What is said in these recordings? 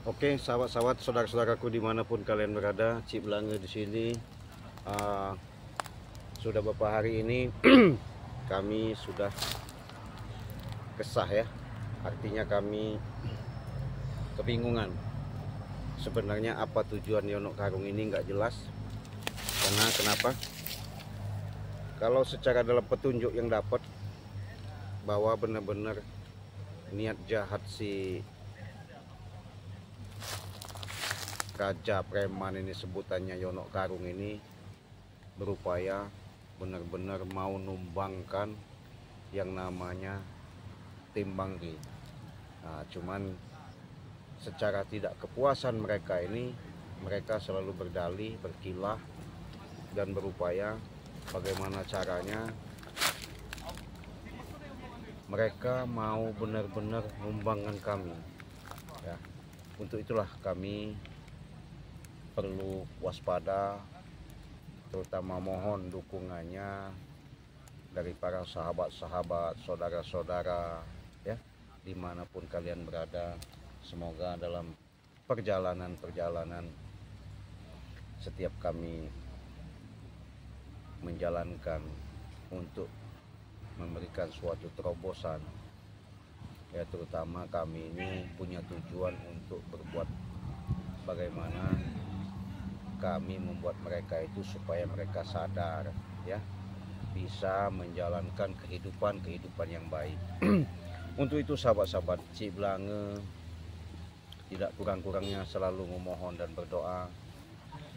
Oke, sahabat-sahabat, saudara-saudaraku dimanapun kalian berada, Cik Belanga di sini. Uh, sudah beberapa hari ini kami sudah kesah ya. Artinya kami kebingungan. Sebenarnya apa tujuan Yono Karung ini nggak jelas. Karena kenapa? Kalau secara dalam petunjuk yang dapat bahwa benar-benar niat jahat si Raja Preman ini, sebutannya Yono Karung ini, berupaya benar-benar mau numbangkan yang namanya Timbangri. Nah, cuman secara tidak kepuasan mereka ini, mereka selalu berdalih, berkilah, dan berupaya bagaimana caranya mereka mau benar-benar numbangkan kami ya. Untuk itulah kami perlu waspada, terutama mohon dukungannya dari para sahabat-sahabat, saudara-saudara ya, dimanapun kalian berada. Semoga dalam perjalanan setiap kami menjalankan untuk memberikan suatu terobosan ya, terutama kami ini punya tujuan untuk berbuat bagaimana kami membuat mereka itu supaya mereka sadar ya, bisa menjalankan kehidupan yang baik. Untuk itu sahabat-sahabat, Cik Belanga tidak kurang-kurangnya selalu memohon dan berdoa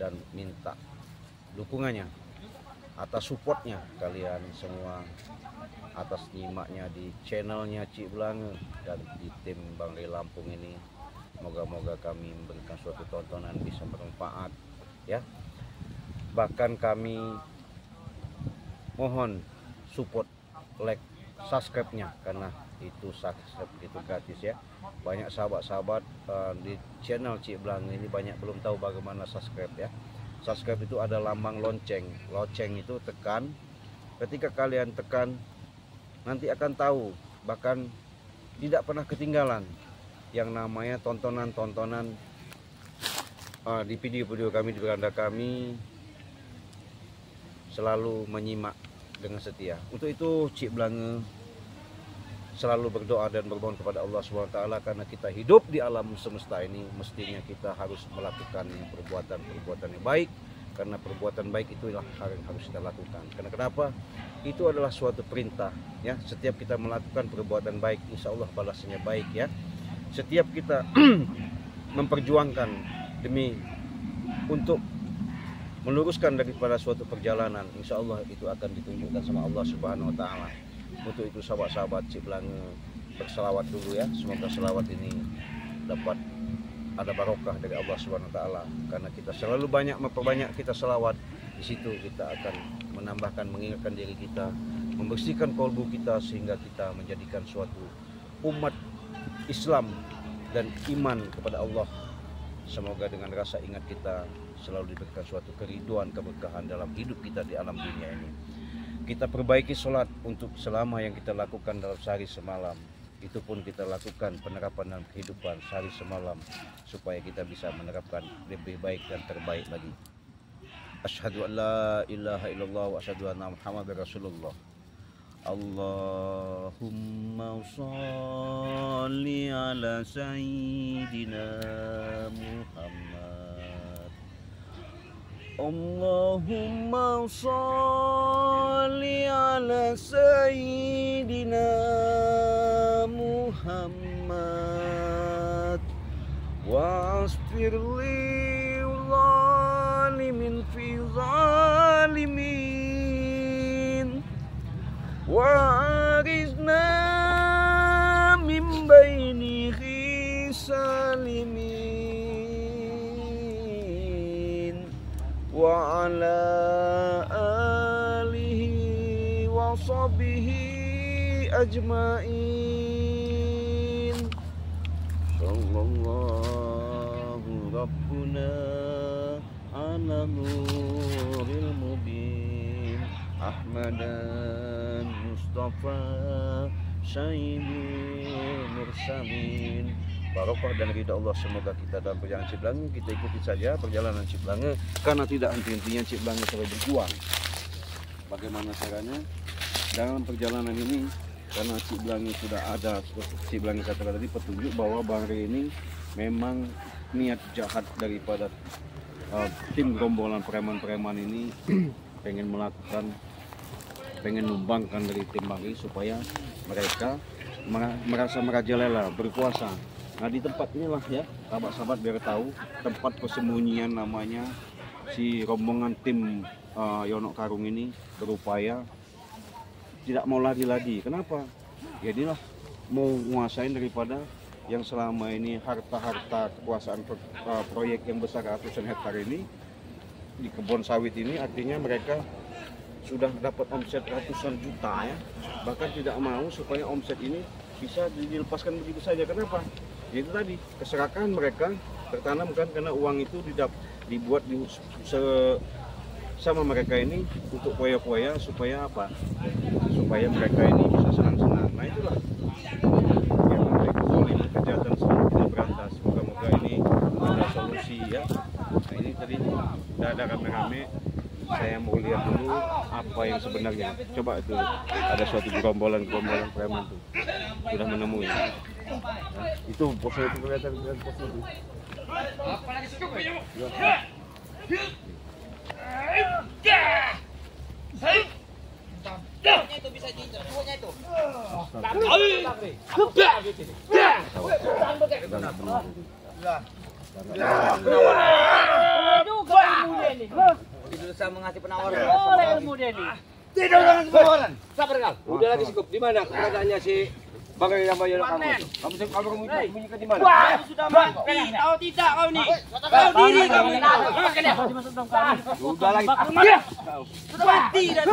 dan minta dukungannya atas supportnya kalian semua, atas nyimaknya di channelnya Cik Belanga dan di tim Bangri Lampung ini. Moga-moga kami memberikan suatu tontonan bisa bermanfaat ya. Bahkan kami mohon support, like, subscribe-nya, karena itu subscribe itu gratis ya. Banyak sahabat-sahabat di channel Cik Belanga ini banyak belum tahu bagaimana subscribe ya. Subscribe itu ada lambang lonceng. Lonceng itu tekan. Ketika kalian tekan, nanti akan tahu, bahkan tidak pernah ketinggalan yang namanya tontonan-tontonan di video-video kami, di beranda kami, selalu menyimak dengan setia. Untuk itu Cik Belanga selalu berdoa dan bermohon kepada Allah SWT, karena kita hidup di alam semesta ini, mestinya kita harus melakukan perbuatan yang baik, karena perbuatan baik itulah yang harus kita lakukan. Karena kenapa? Itu adalah suatu perintah ya. Setiap kita melakukan perbuatan baik, insya Allah balasnya baik ya. Setiap kita memperjuangkan demi untuk meluruskan daripada suatu perjalanan, insya Allah itu akan ditunjukkan sama Allah Subhanahu wa Ta'ala. Untuk itu sahabat-sahabat, Cik Belanga berselawat dulu ya. Semoga selawat ini dapat ada barokah dari Allah Subhanahu wa Ta'ala, karena kita selalu memperbanyak kita selawat. Di situ kita akan menambahkan, mengingatkan diri kita, membersihkan kalbu kita, sehingga kita menjadikan suatu umat Islam dan iman kepada Allah. Semoga dengan rasa ingat kita selalu diberikan suatu keriduan, keberkahan dalam hidup kita di alam dunia ini. Kita perbaiki sholat untuk selama yang kita lakukan dalam sehari semalam. Itu pun kita lakukan penerapan dalam kehidupan sehari semalam, supaya kita bisa menerapkan lebih baik dan terbaik lagi. Asyhadu an la ilaha illallah wa asyhadu anna Muhammadar Rasulullah. Allahumma sholli ala sayyidina Muhammad. Allahumma sholli ala sayyidina Muhammad wa asfirli zalimin fi zalimin wa arizna min bainihi salimin wa ala alihi wa sahbihi ajmain. Sallallahu Rabbuna ala nuril mubin Ahmadan Mustafa Sayyidul Mursalin barokah dan ridha Allah. Semoga kita dalam perjalanan Cik Blange kita ikuti saja perjalanan Cik Blange, karena tidak henti-hentinya Cik Blange terus berjuang. Bagaimana caranya dalam perjalanan ini, karena Cik Blange sudah ada, Cik Blange katakan tadi petunjuk bahwa Bang Rey ini memang niat jahat daripada tim gerombolan preman-preman ini pengen numbangkan dari tim Bang Rey supaya mereka merasa merajalela, berkuasa. Nah di tempat inilah ya sahabat-sahabat biar tahu tempat persembunyian namanya si rombongan tim Yono Karung ini berupaya tidak mau lagi-lagi. Kenapa? Jadilah mau menguasain daripada yang selama ini harta-harta kekuasaan proyek yang besar ratusan hektar ini di kebun sawit ini, artinya mereka sudah dapat omset ratusan juta ya, bahkan tidak mau supaya omset ini bisa dilepaskan begitu saja. Kenapa? Itu tadi keserakahan mereka tertanam kan, karena uang itu dibuat sama mereka ini untuk foya-foya supaya apa? Supaya mereka ini bisa senang-senang. Nah itulah yang kezaliman, kejahatan selalu kita berantas. Moga-moga ini ada solusi ya. Nah ini tadi sudah ada rame-rame. Saya mau lihat dulu apa yang sebenarnya. Coba itu ada suatu gerombolan preman tuh sudah menemui. Nah, itu posnya itu kelihatan posnya itu. Itu bisa diincar, semuanya itu. Tidak usah mengasih penawaran. Boleh ilmu dia nih. Tidak usah mengasih penawaran. Sabar kal. Udah lagi cukup. Di mana keadaannya si Bang Rey sama Yono Karung itu? Kamu sembunyikan di mana? Wah, sudah mati. Tahu tidak kau nih? Tahu diri kamu ini. Udah lagi. Sudah mati dan.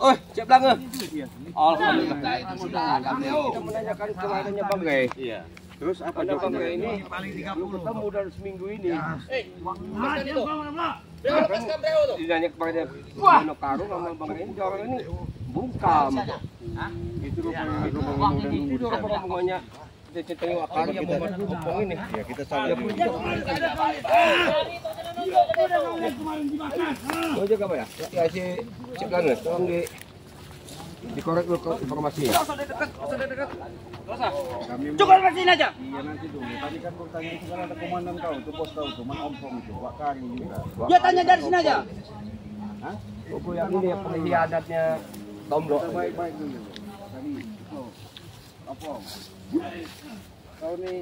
Oh, Cik Blange. Alhamdulillah. Kita menanyakan keadaannya Bang Rey. Iya. Terus apa Bang jawabannya? Rey ini belum ketemu dalam seminggu ini. Ditanya kepada Yono Karung sama Bang Rey, orang ini bungkam. Itu rupanya Itu rombongannya Ceteng Wakar yang membantu Bopong ini. ya kita salah. Mau jaga apa ya? Ya si Cik Blange, tolong dikorek dulu informasi. Cukup mesin aja. Iya nanti dulu. Tadi kan bertanya itu kan ada komandan kau, itu bos kau, teman Ompong itu, Wak Karing juga. Dia tanya dari sini aja. Hah? Buku yang ini pengkhianatnya Tombok. Baik-baik dulu. Tadi itu Ompong. Kau nih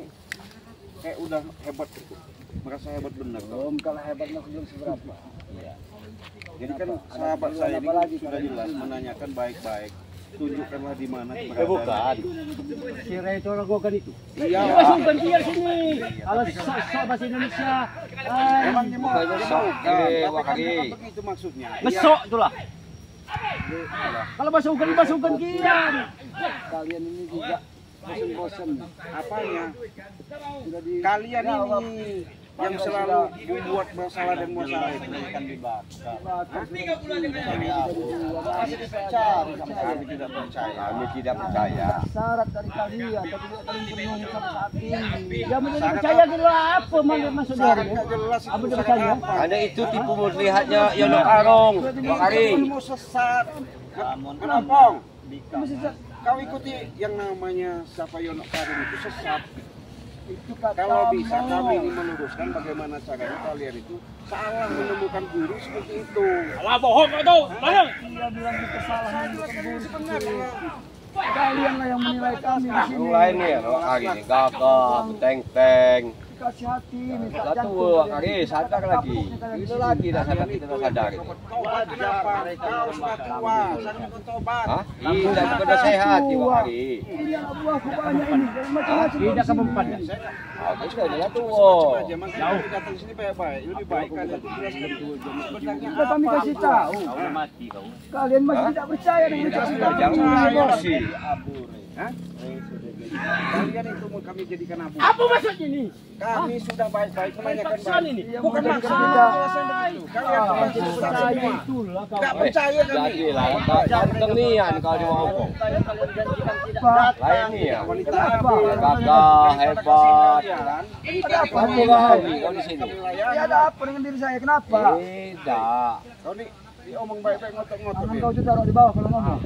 kayak udah hebat gitu. Merasa hebat benar. Belum, kalau hebatnya belum seberapa. Iya. Jadi kan sahabat saya ini sudah jelas menanyakan baik-baik. Tunjukkanlah di mana keberadaan. Bukan. Si Ray itu orang Gogan itu. Iya. Masukkan dia sini. Kalau sok bahasa Indonesia. Emang dia mau Wakari. begitu maksudnya. Ngesok itulah. Kalau masukkan kian. Kalian ini juga bosan-bosan. Apanya? Kalian ini yang selalu membuat masalah dan masalah itu kan dibakar. Kami tidak percaya. Kami tidak percaya. Syarat dari kalian, tapi tidak kalian penuhi sampai saat ini. Ya menjadi percaya gitu apa maksud dia? Nggak jelas Apa itu dia syarat percaya? apa? Karena itu tipu muslihatnya Yono Karung, Wakari. Kamu mau sesat. Kenapa? Kau ikuti yang namanya siapa Yono Karung itu sesat. Itu kata Kalau bisa kami ini meluruskan bagaimana caranya kalian itu salah menemukan guru seperti itu. Salah bohong itu. Bohong. dia bilang itu kesalahan sebenarnya. Kalian lah yang menilai kami di sini. Yang lain nih ya, Wakari nih, gagah, teng-teng. Kasih hati, minta Gak jantung. tua, Wakari, sadar lagi. Itu lagi dah sadar kita dah sadar. Tobat kenapa? Kau sudah tua, sangat bertobat. Hah? Tidak kepada sehat, Wakari. Ini anak buahku banyak ini, dari macam-macam. Tidak kemampuan. Aku sudah tua. Aja, makanya kami datang sini baik-baik. Lebih baik kalian itu jelaskan dulu. Sebenarnya Kita kami kasih tahu. Kalian masih tidak percaya dengan Tidak, cerita jangan kami. emosi. Hah? Kalian itu mau kami jadikan abu. Apa maksudnya ini? Kami sudah baik-baik menanyakan Paksaan ini. Bukan Bukan maksud kita. alasan begitu. Kalian telah jadi Percaya semua. itulah kau. Enggak percaya kami. Jadilah, ganteng nian kalau di ngomong. Lain nih ya. Wanita Gagah, hebat. Ada apa? Kamu lagi kau di sini. Ya ada apa dengan diri saya? Kenapa? Tidak. Kau nih diomong baik-baik ngotot-ngotot. Tangan kau itu taruh di bawah kalau ngomong.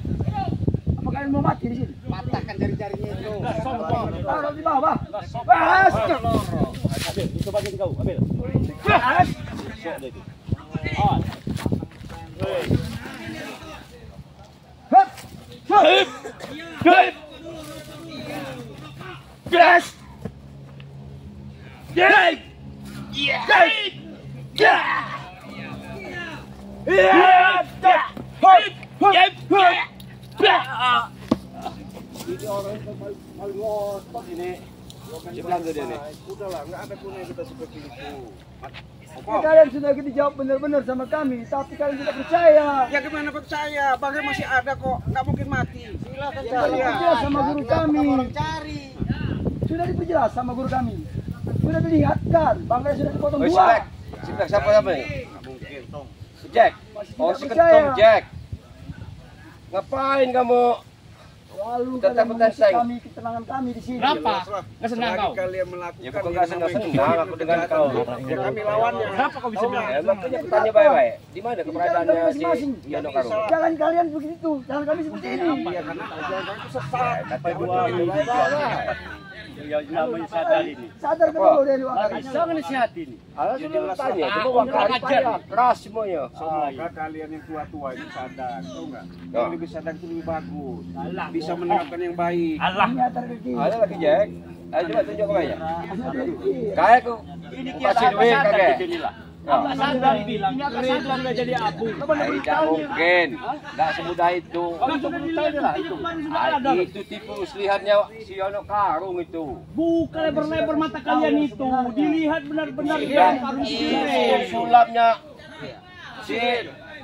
Apa kalian mau mati di sini? Patahkan jari-jarinya itu. Taruh di bawah, Bang. Bas! Itu bagian kau, ambil. Bas! Hup! Hup! Hup! Bas! Yay! Yay! Ini orang yang paling ngotot ini. Sebelah dia nih. Udahlah, enggak ada gunanya kita seperti itu. Kalian sudah dijawab benar-benar sama kami, tapi kalian tidak percaya. Ya gimana percaya? Bangga masih ada kok, nggak mungkin mati. Silakan Sudah diperjelas sama guru kami. Sudah diperjelas sama guru kami. Sudah dilihatkan, bangkai sudah dipotong Woi, dua. Siblek siapa ini? Nggak mungkin, Tong. Jack. Masih Oh, tidak si percaya. ketum Jack. Ngapain kamu? Lalu Kita kalian dapat mengusik tenseng. kami, ketenangan kami di sini. Kenapa? Jelaslah. Nggak senang Selagi kau? kalian melakukan Ya bukan yang nggak senang, namanya aku dengan kau. Ya kami lawannya. Kenapa kau bisa Tahu bilang? nggak? Ya makanya aku tanya baik-baik. Di mana keberadaannya si Masing-masing. Yono Karung? Jangan kalian begitu, jangan kami seperti ini. Iya, karena ajaran itu sesat. Kata dua itu baik-baik. Ya namanya sadar ini. Sadar Apa? betul dari waktu. Bisa nasihat ini. Alah sudah tanya, Tahu, coba wakari ajar. payah, keras semuanya. Semoga kalian yang tua-tua itu sadar, tahu nggak? Ya. Yang lebih sadar itu lebih bagus. Alah. Bisa menerapkan yang baik. Allah. Ini atar kaki. Ada lagi Jack. Ayo coba tunjuk ke banyak. Ada kaki. Kayak aku Ini kasih duit kakek. inilah. Ya. Abah sadar bilang, ini akan sadar sudah jadi abu. Tidak mungkin, tidak semudah itu. Kalau sudah dilihat lah itu. Itu tipu muslihatnya si Yono Karung itu. Bukan lebar-lebar mata kalian itu. Dilihat benar-benar Iya, yang paling itu sulapnya si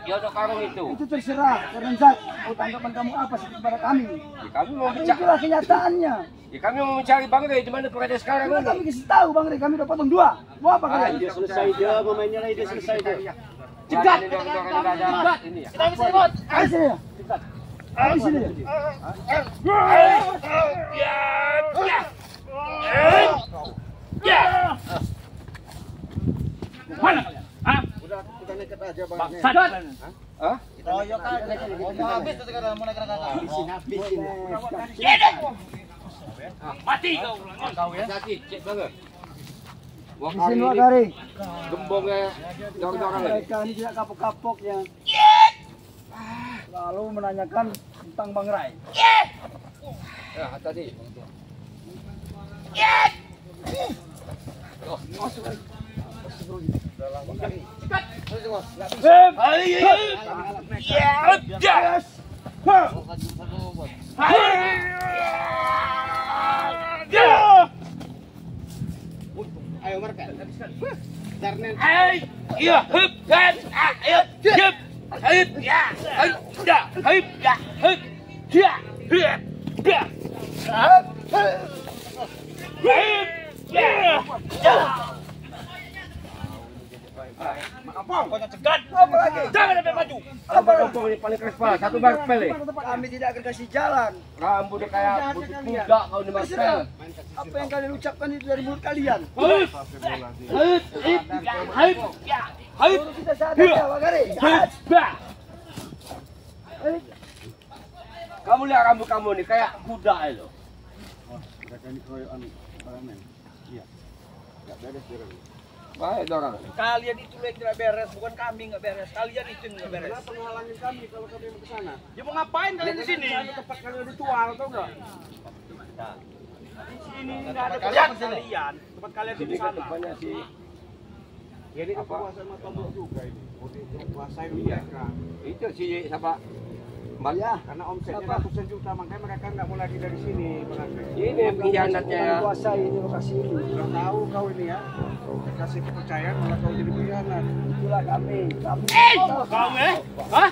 Yono Karung itu. Itu terserah, karena Zat, mau tanggapan kamu apa sih kepada kami? Ya, kami mau Tapi mencari, itulah kenyataannya. ya, kami mau mencari Bang Rey di mana berada sekarang Sudah ini. kami kasih tahu Bang Rey, kami udah potong dua. Mau apa kalian? Dia selesai dia, pemainnya lah dia selesai dia. Cegat ini ya. Ayo sini ya. Ayo sini ya. Mana kalian? Hah? Udah kita nekat aja bang. Sadar. Hah? Mati kau. Kau ya sakit, cek banget. Wah, Di hari sini ini Wakari. gembongnya dorong-dorong lagi. Mereka ini tidak kapok-kapoknya. Lalu menanyakan tentang Bang Rai. Ya, tadi. Ayo mereka. Apa lagi? Jangan sampai maju. Abang kompong ini paling keras kepala, satu barpel nih. Kami tidak akan kasih jalan. Rambutnya kayak butuh kuda kau di barpel. Apa yang kalian ucapkan itu dari mulut kalian. Baru kita sadar ya Wakari. Kamu lihat rambut kamu nih kayak kuda itu. Baik orang. Kalian itu yang tidak beres, bukan kami nggak beres. Kalian itu yang nggak beres. Kenapa menghalangin kami kalau kami mau ke sana? Ya mau ngapain kalian di sini? Ada tempat kalian ritual atau enggak? Di sini nggak ada tempat kalian. Tempat kalian di Ini kan sana. depannya si Ya ini kekuasaan Matobok juga ini. Kuasain mereka. itu si siapa? Mbak Ya. Karena omsetnya ratusan juta, makanya mereka nggak mau lagi dari sini. Ini pengkhianatnya ya. Kuasa ini lokasi ini. Udah tahu kau ini ya. Kasih kepercayaan malah kau jadi pengkhianat. Itulah kami. Kami. Kau Hah?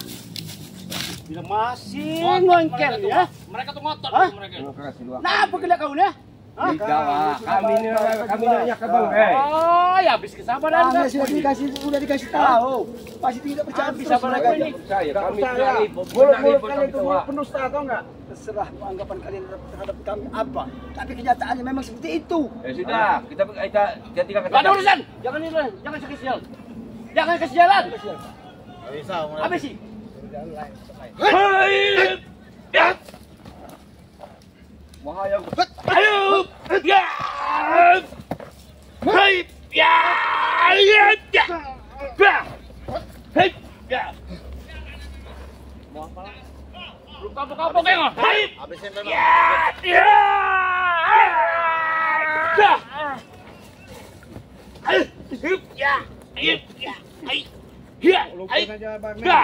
Bila masih ngongkel ya. Mereka tuh ngotot Hah? mereka. Nah, bekerja kau nih? Hah? Tidak lah, kami nanya ke Bang. Oh, ya habis kesabaran. Anda sudah dikasih tahu. Pasti tidak percaya. Habis sabar lagi ini. Saya, kami percaya. cari Mulut-mulut kalian itu mulut pendusta atau enggak? Terserah anggapan kalian terhadap kami apa. Tapi kenyataannya memang seperti itu. Ya sudah, kita tinggal Gak ada urusan. Jangan ini, jangan kesial. Jangan kesialan. Habis sih. Bahaya. Ayo. Ya. Hei. Ya. Ya. Ya. Hei. Ya. Mau apa? Lu kapok-kapok ya nggak? Hei. Ya. Ya. Ya. Ayo. Ya. Ayo. Ya. Ayo. Ya. Ayo. Ya.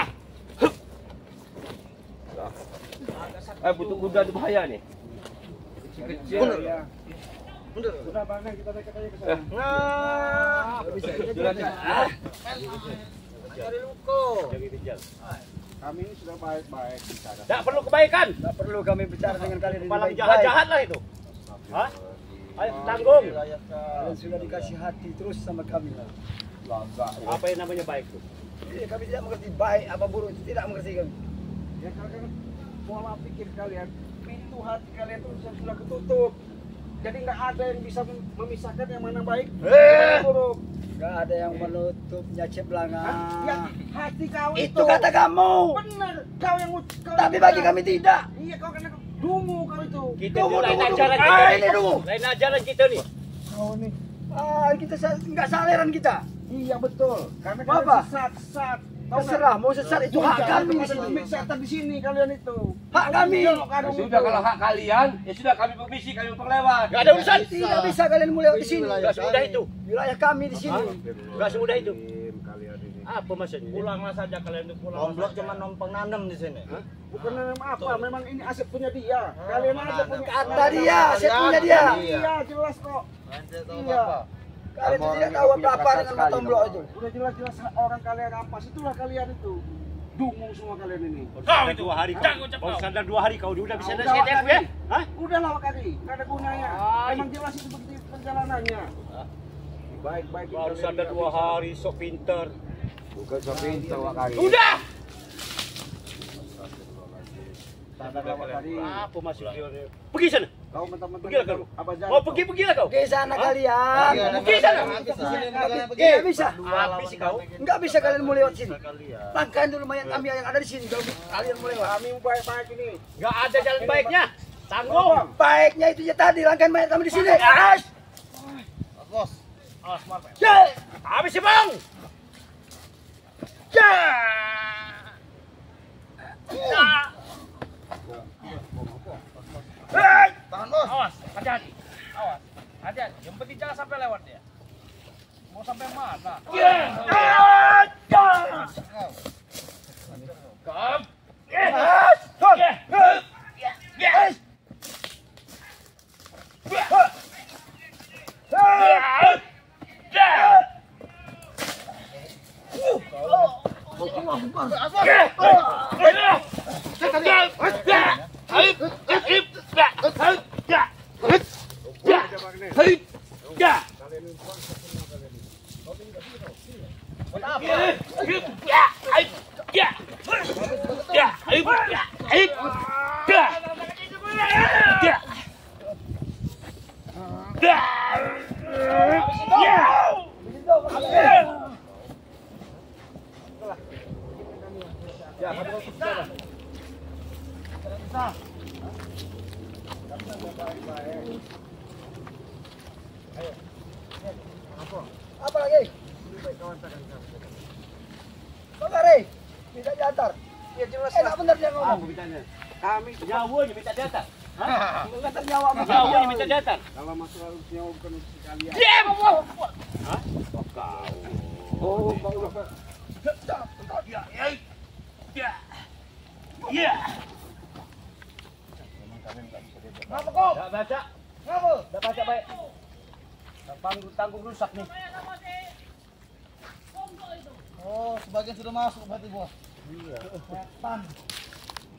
Butuh kuda itu bahaya nih. Kecil ya. Sudah bangga kita dekat aja ke sana. Nah, bisa. Kami ini sudah baik-baik bicara. Tidak perlu kebaikan. Tidak perlu kami bicara dengan kalian ini Malah baik-baik. jahat-jahat lah itu. Hah? Ayo tanggung. Kalian sudah dikasih hati terus sama kami. Apa yang namanya baik tuh? Kami tidak mengerti baik apa buruk, tidak mengerti kami. Ya karena pola pikir kalian, pintu hati kalian itu sudah ketutup. Jadi nggak ada yang bisa memisahkan yang mana baik, mana buruk. Gak ada yang menutupnya Ceblanga. Ya, hati kau Itu kata kamu. benar. Kau yang Tapi bagi kami tidak. Iya, kau kena dungu kau itu. Kita Tunggu, lain tunggu, ajaran tunggu. kita. Ah, ini dulu. Lain ajaran kita nih. Kau nih. Kita nggak saleran kita. Iya betul. Karena Mau kalian apa? sesat. Terserah, mau sesat itu hak kami di sini. Setan di sini kalian itu. Hak kami. Ya sudah kalau hak kalian, ya sudah kami permisi, kami penglewat. Gak ada urusan. Tidak bisa kalian mulai di sini. Gak semudah itu. Wilayah kami di sini. Gak semudah itu. Kalian ini. Apa maksudnya? Pulanglah saja kalian tuh pulang. Omblok cuma numpang nanam di sini. Bukan nanam apa, memang ini aset punya dia. Kalian aja punya. Kata dia, saya punya dia. Iya, jelas kok. Iya. Kalian itu tidak tahu apa-apa dengan Matomblok itu. Udah jelas-jelas orang kalian rampas, itulah kalian itu. Dungu semua kalian ini. Kau itu 2 hari kau. Baru sadar 2 hari kau udah bisa Udah nasihat lah, aku ya? Kak. Hah? Udah lah kali, nggak ada gunanya. Ay. Memang jelas itu seperti perjalanannya. Baik-baik. Baru sadar 2 hari sok pinter. Bukan so pintar kali. Udah. Sadar tadi. Apa maksudnya? Pergi sana. Kau mentang-mentang Pergilah kau. apa jadi? Mau pergilah kau. Ke sana kalian. Pergi sana. Nggak bisa. Habis kau. Nggak bisa kalian mau lewat sini. Langkahin dulu mayat kami yang ada di sini. Kalau kalian mau lewat. Kami baik-baik ini. Gak ada jalan baiknya. Tanggung. Baiknya itu ya tadi. Langkahin mayat kami di sini. Bos. Habis sih bang. Tahan bos. Awas, hati-hati. Awas, hati-hati. Yang penting jangan sampai lewat dia. Mau sampai mana? Kom. Apa lagi? Bakari, bisa diantar. Ya jelas Enak bener dia ngomong. Kami Nyawa nih minta jatah. Mengantar nyawa sama Nyawa kalian. nih minta jatah. kalau masalah nyawa bukan urusan kalian. Diam. Oh, kau udah Iya. Kenapa kau? Enggak baca. Kenapa? Enggak baca baik. Tanggung rusak nih. Oh, sebagian sudah masuk berarti bos.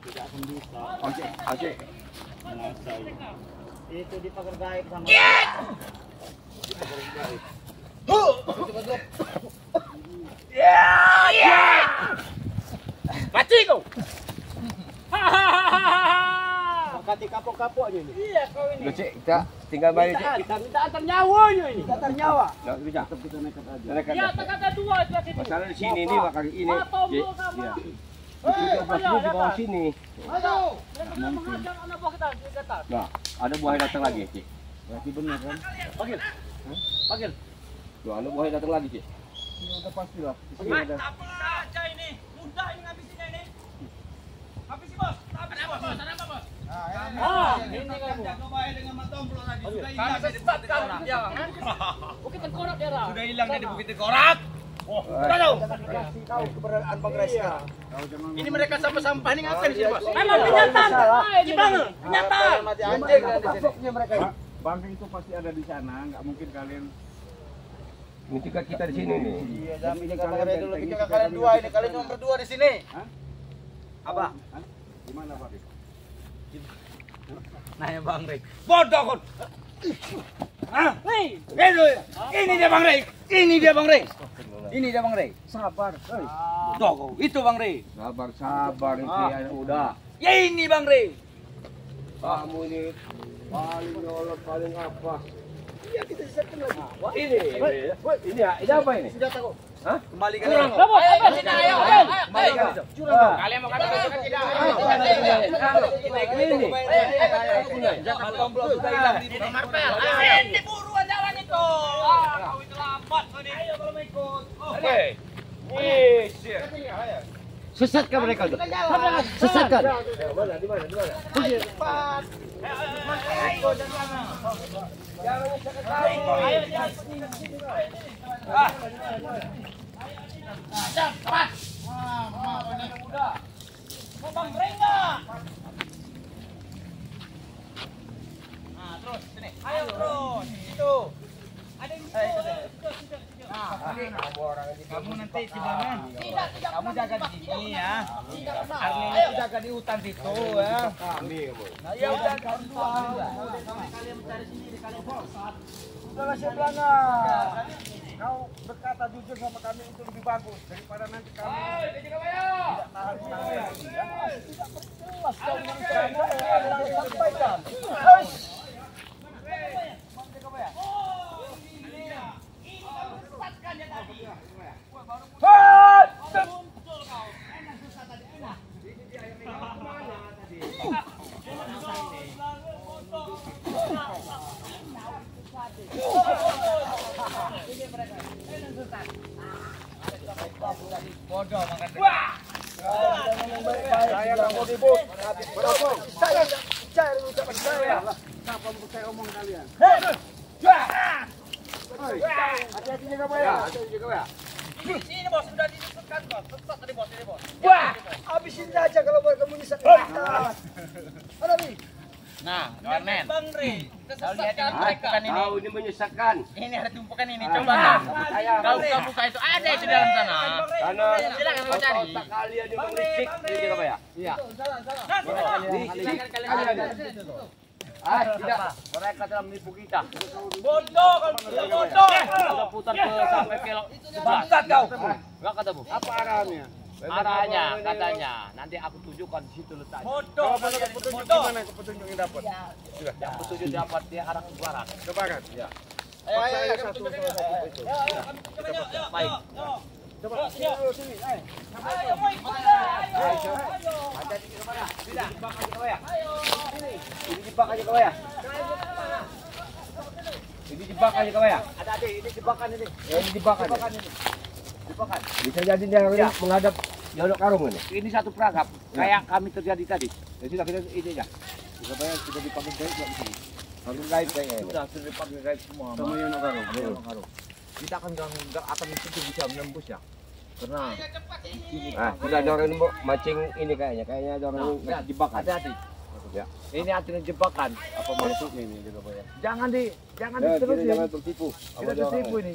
Oke. Itu di pagar gaib sama. Mati kau. Kati kapok-kapok aja ini. Iya kau ini. Udah, Cik, kita tinggal balik, Cik. Kita minta antar nyawanya ini. Datar nyawa. Nggak bisa. Kita nekat aja. Nekat. Ya kata dua aja situ. Masalah di sini nih, bakal ini. Tombol Cik. sama. Iya. 13 di bawah sini. Ayo. Yang sudah mengajar anak buah kita di atas. Nah, ada buah yang datang lagi, Cik. Berarti benar kan? Panggil. Panggil. Tuh, ada buah yang datang lagi, Cik. Udah pasti lah. Mantap aja ini. Mudah ini ngabisinnya ini. Habisi bos. Habisi bos. Ada apa bos? Ini kamu. Kami sesat kan dia kan. Bukit Tengkorak dia lah. Sudah hilang dari Bukit Tengkorak. Oh, tahu. Kasih tahu keberadaan Bang Rais sekarang. Ini mereka sampah-sampah ini ngapain sih bos? Emang kenyataan. Gimana? Kenyataan. Mati anjing kan di sini. Kapoknya mereka. Bangke itu pasti ada di sana, nggak mungkin kalian. Ini tiga kita di sini nih. Iya, tapi kalian dulu kita kalian dua ini. Kalian cuma berdua di sini. Apa? Gimana, Pak? Nanya Bang Rik. Bodoh kon. Ini dia Bang Rik. Ini dia Bang Rik. Ini dia Bang Rik. Sabar. Tuh, kau. Itu Bang Rik. Sabar, ini anak muda. Ya ini Bang Rik. Kamu ini paling nyolot, paling apa? Iya kita sisakan lagi. Ini apa ini? Senjata kau. Hah? Kembalikan. Apa sini ayo. Kembalikan. Kalian mau kata tidak? Ini buruan jalan itu. Kau itu lambat ini. Ayo kalau mau ikut. Oke. Sesatkan mereka tuh. Sesatkan. Di mana? Bang Renga. Nah, terus sini. Ayo terus. Itu. Ada yang situ. Kamu nanti gimana? Tidak. Kamu jaga di sini ya. Arninya itu jaga di hutan situ ya. Nah, ya udah kalian mencari sendiri kalian bosan. Sudahlah Syeblana. Kau berkata jujur sama kami itu lebih bagus daripada nanti kami tidak tahan semangat. Tidak berjelas kau dengan cara yang sampaikan. Bodoh makan. Saya nggak mau ribut. Saya tidak percaya dengan ucapan saya. Kenapa mau percaya omong kalian? Hati-hati jaga ya. Ini bos sudah disebutkan bos. Sesat tadi bos ini bos. Wah, habisin saja kalau kamu menyesatkan kita. Ada nih. Nah, Warnen. Bang Ri, Kau lihat kesesatkan ini mereka. tumpukan ini. Tahu ini menyesatkan. Ini ada tumpukan ini. Coba kau. Kau buka itu ada itu dalam sana. Karena Silakan kau cari. otak kalian yang berisik, ini apa ya? Iya. Silakan kalian. Tidak. Mereka telah menipu kita. Bodoh kau bodoh. Kita putar ke sampai kelok. Bangsat kau. Enggak katamu. Apa arahannya? Arahnya katanya nanti aku tunjukkan di situ letaknya. Bodoh kalian. Bodoh. Gimana petunjuk yang dapat? Yang petunjuk dapat dia arah ke barat. Ke barat. Ya. Ayo, Satu itu. Baik. Coba sini. ayo, mau ikut dah. Ayo. Hati-hati ke mana? Tidak. Jebak aja kau ya. Ini jebak aja kau ya. Ini jebak aja kau ya. Ada ini jebakan ini. Ya, ini jebakan. ini. Jebakan. Bisa jadi dia ini menghadap Yodok Karung ini. Ini satu perangkap kayak kami terjadi tadi. Ya sudah kita ini aja. Supaya sudah dipakai gaib enggak di sini. Pakai gaib kayaknya. Sudah dipakai guys semua. Sama Yodok Karung. Yodok Karung. Kita nggak akan itu bisa menembus ya. Karena Sudah ada orang mancing ini kayaknya. Kayaknya ada orang jebakan. hati-hati. Ya. Ini artinya jebakan. Apa maksudnya ini juga Pak ya? Jangan Jangan diterusin. jangan tertipu. Kita tertipu ini.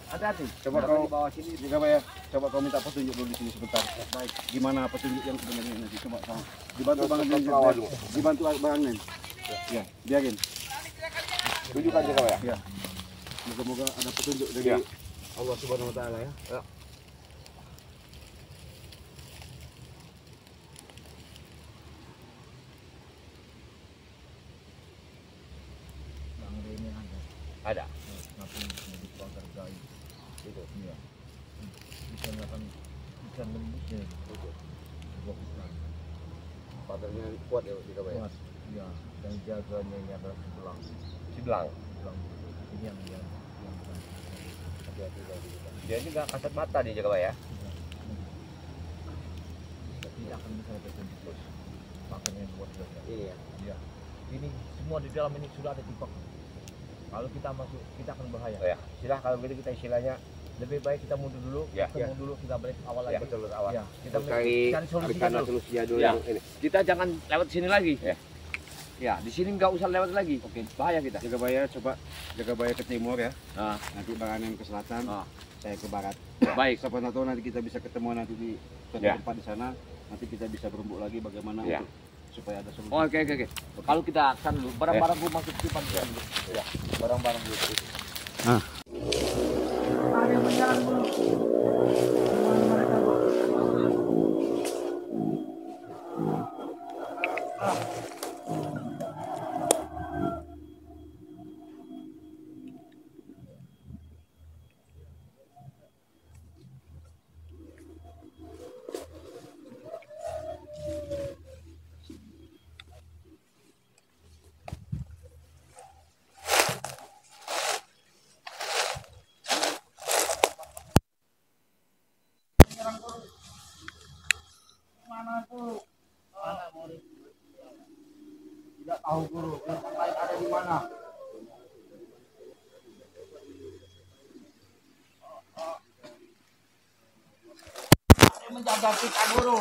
Hati-hati. Coba kau bawa sini juga ya. Coba kau minta petunjuk dulu di sini sebentar. Baik. Gimana petunjuk yang sebenarnya nanti? Coba kau dibantu Bang Nen. Dibantu Bang Nen. Ya, biarin. Tunjukkan juga ya. Ya. Moga-moga ada petunjuk dari Allah Subhanahu wa taala ya. Ya. Ada. Itu. Iya. Bisa melakukan ikan lembusnya. Padarnya kuat ya di Kabaya. Kuat. Ya. Dan jaganya ini adalah sebelang. Sibelang. Ini yang hati-hati dari kita. Dia juga kasat mata dia jaga ya. Tidak akan bisa terjadi terus. Makanya buat kita. Iya. Ya. Ini semua di dalam ini sudah ada tipak. Kalau kita masuk, kita akan bahaya. Oh ya. Silah kalau gitu kita istilahnya Lebih baik kita mundur dulu, Ya. ketemu dulu, kita balik ke awal lagi. ya betul awal. Ya, kita Cari cari solusinya dulu. solusinya dulu Ya. yang ini. Kita jangan lewat sini lagi. Ya. Ya, di sini nggak usah lewat lagi. Oke. Bahaya kita. Jagabaya coba Jagabaya ke timur ya. Nah, Nanti Bang Anen ke selatan. Ah. Saya ke barat. baik. Siapa tahu nanti kita bisa ketemu nanti di suatu Ya. tempat di sana. Nanti kita bisa berembuk lagi bagaimana Ya. untuk supaya ada solusi. Oh, oke. Kalau kita akan dulu, barang-barang gua masuk simpan dulu. Ya, barang-barang dulu. Tidak tahu guru, yang lain ada di mana? Yang menjaga kita guru.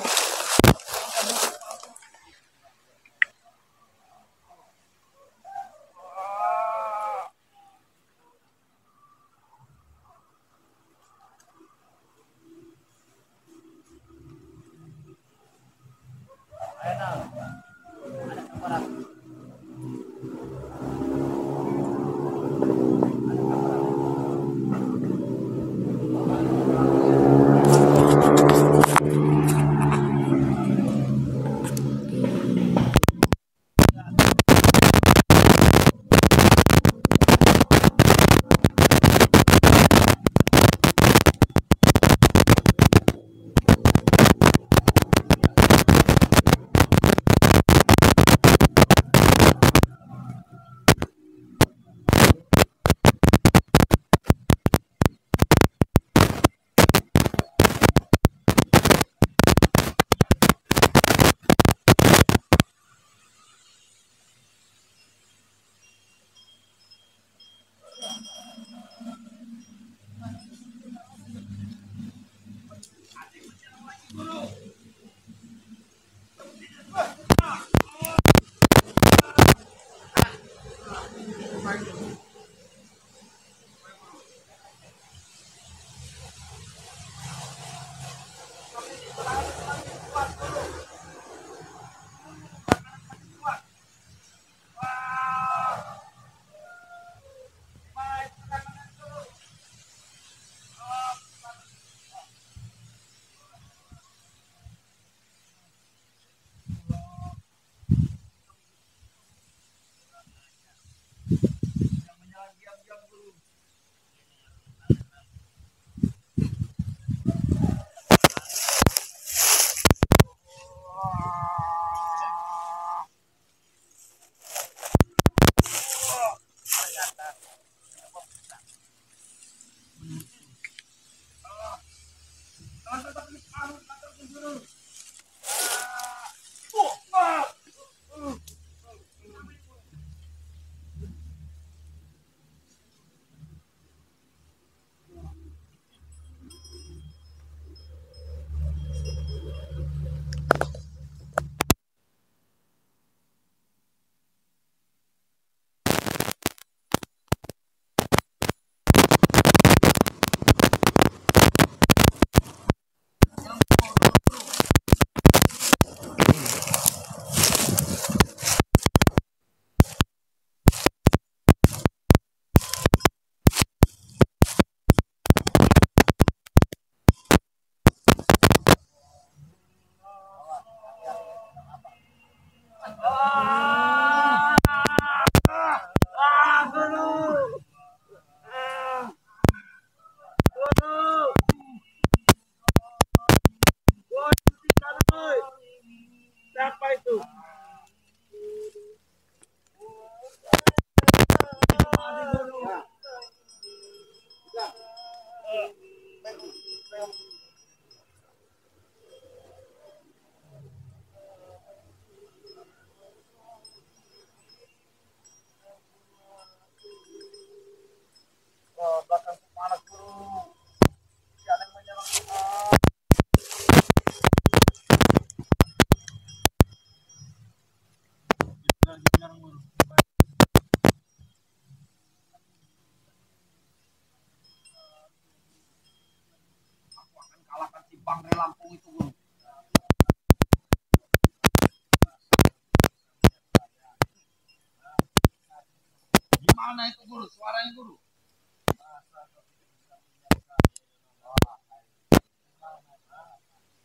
Mana itu guru? Suaranya guru.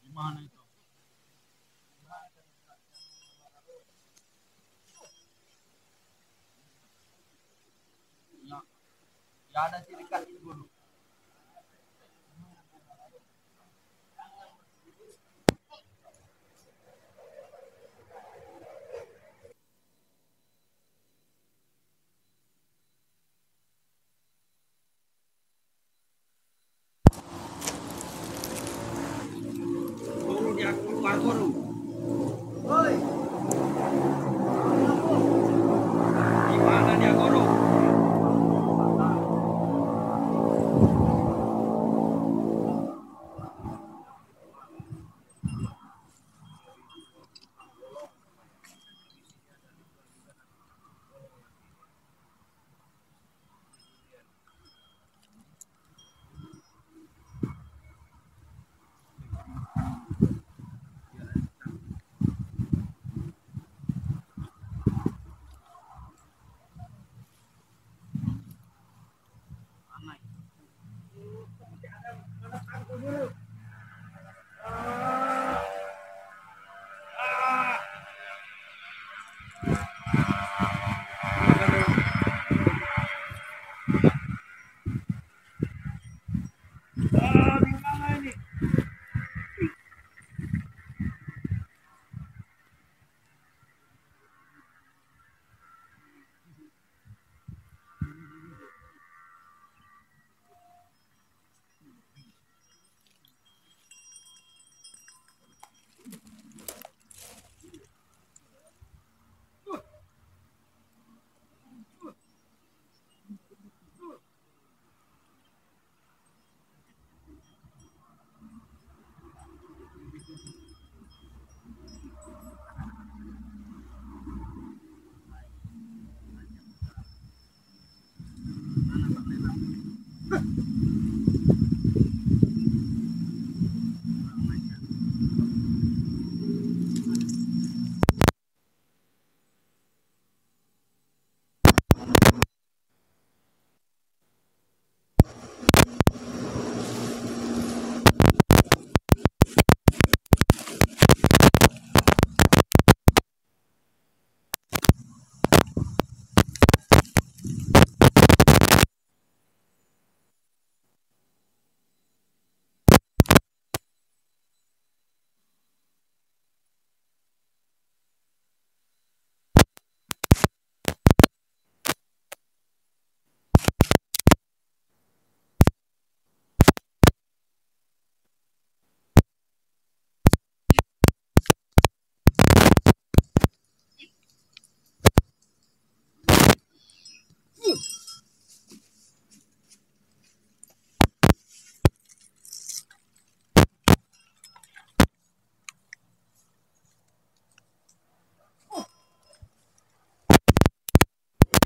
Gimana itu? Ya, ya ada ciri khas itu guru. Guru dia keluar guru. Hoi. Gimana dia guru?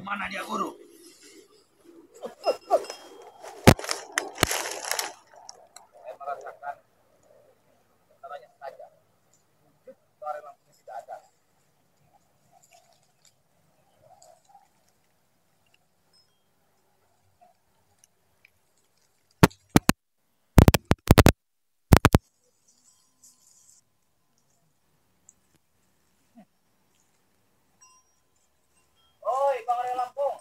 Mana dia guru? Saya merasakan caranya saja. Suara lampunya tidak ada. Oi, Bang Arya Lampung.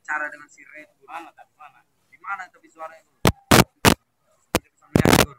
bicara dengan si Red. Mana? Di mana tapi suaranya? Tidak bisa melihat, Gur.